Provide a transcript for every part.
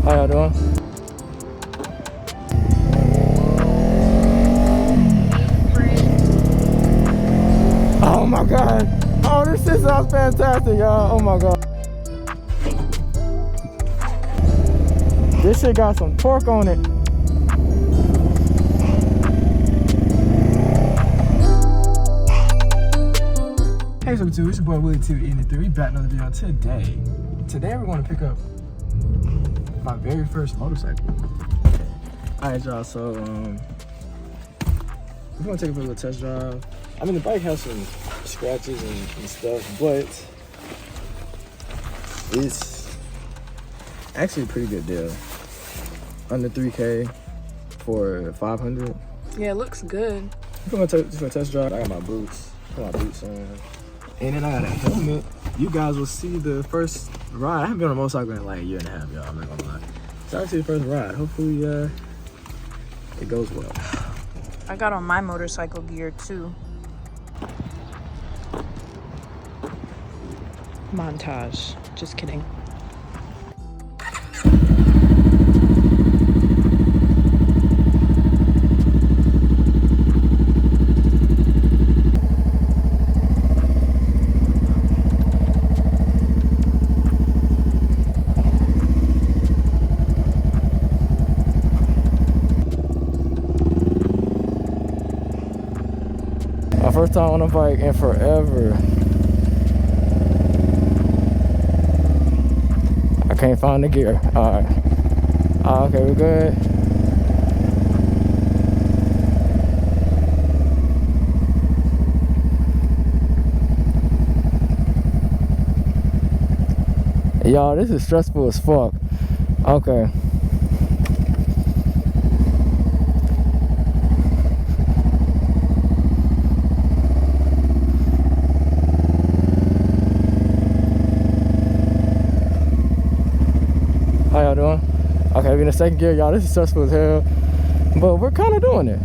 How y'all doing? Oh my god. Oh, this shit sounds fantastic, y'all. Oh my god. This shit got some torque on it. Hey, so it's your boy Willie 283. We back another video today. Today we're going to pick up my very first motorcycle. Alright, y'all, so we're going to take a little test drive. I mean, the bike has some scratches and stuff, but it's actually a pretty good deal. Under 3K for 500. Yeah, it looks good. I'm going to take for a test drive. I got my boots. Put my boots on. And then I got a helmet. You guys will see the first ride. I haven't been on a motorcycle in like a year and a half, y'all. I'm not gonna lie. So I see the first ride. Hopefully, it goes well. I got on my motorcycle gear too. Montage. Just kidding. My first time on a bike in forever. I can't find the gear. Alright. Okay, we're good. Y'all, this is stressful as fuck. Okay. How y'all doing? Okay, we're in the second gear, y'all. This is stressful as hell, but we're kind of doing it.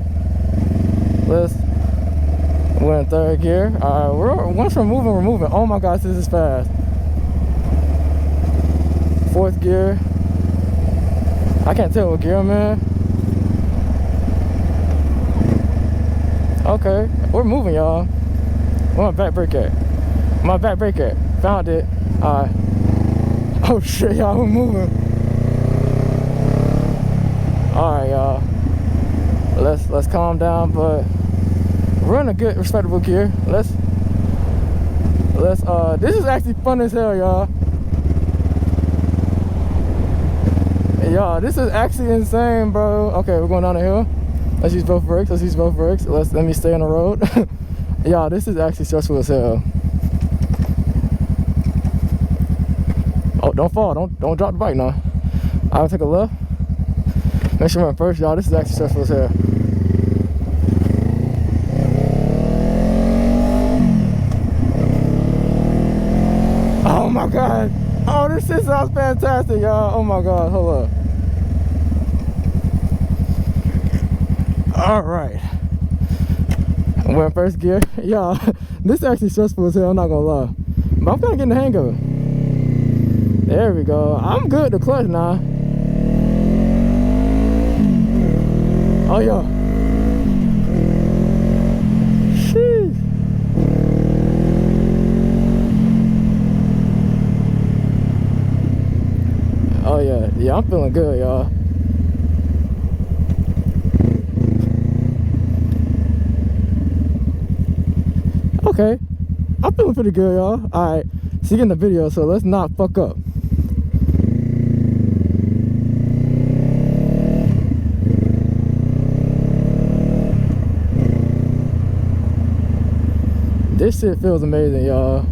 We're in third gear. Once we're moving, we're moving. Oh my gosh, this is fast. Fourth gear. I can't tell what gear I'm in. Okay, we're moving, y'all. Where my back brake at? My back brake at? Found it. All right. Oh shit, y'all, we're moving. All right, y'all. Let's calm down, but we're in a good, respectable gear. Let's. This is actually fun as hell, y'all. Y'all, this is actually insane, bro. Okay, we're going down the hill. Let's use both brakes. Let's use both brakes. Let me stay on the road. Y'all, this is actually stressful as hell. Oh, don't fall. Don't drop the bike now. I'll take a left. Make sure we're in first, y'all. This is actually stressful as hell. Oh my god. Oh, this shit sounds fantastic, y'all. Oh my god, hold up. Alright. We're in first gear. Y'all, this is actually stressful as hell, I'm not gonna lie. But I'm kinda getting the hang of it. There we go. I'm good to clutch now. Oh yeah. Sheesh. Oh yeah. Yeah, I'm feeling good, y'all. Okay. I'm feeling pretty good, y'all. Alright. See you in the video, so let's not fuck up. This shit feels amazing, y'all.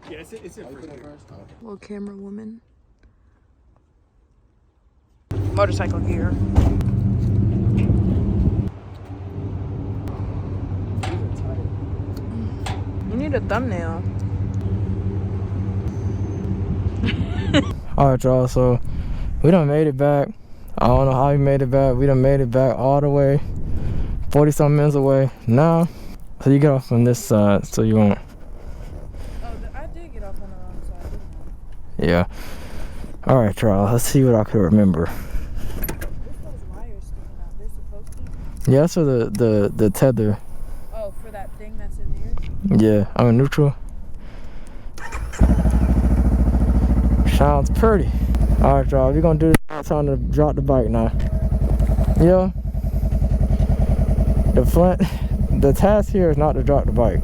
Yeah, it's in first. Little camera woman. Motorcycle gear. need a thumbnail. Alright, y'all, so we done made it back. I don't know how we made it back. We done made it back all the way, 40 some minutes away. Now, so you get off on this side, so you won't. Oh, I did get off on the wrong side, didn't I? Yeah. Alright, y'all, let's see what I can remember. What's those wires sticking out? They're supposed to? Yeah, that's for the tether. Oh, for that thing that's in there? Yeah, I'm in neutral. Sounds pretty. Alright, y'all, we're gonna do this. It's time to drop the bike now. Yeah. The task here is not to drop the bike.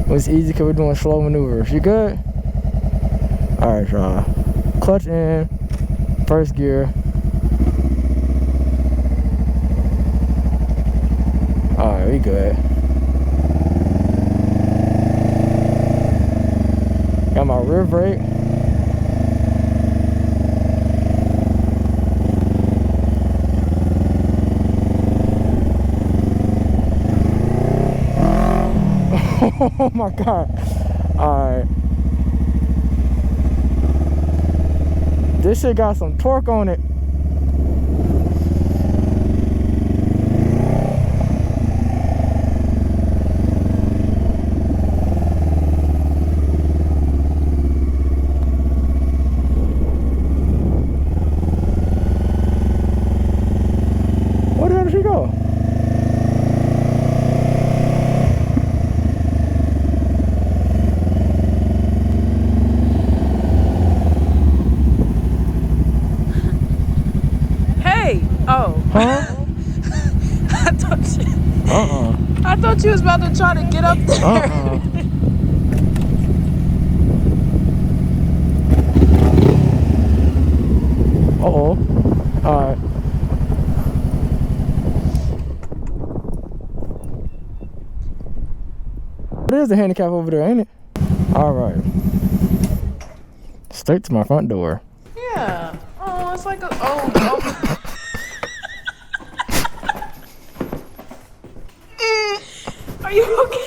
It's easy because we're doing slow maneuvers. You good? Alright, y'all. Clutch in. First gear. Alright, we good. Got my rear brake. Oh my god. Alright. This shit got some torque on it. Where the hell did she go? Oh. Huh? I thought you was about to try to get up there. Uh-oh. Alright. There's a handicap over there, ain't it? Alright. Straight to my front door. Yeah. Oh, it's like a... Oh. Are you okay?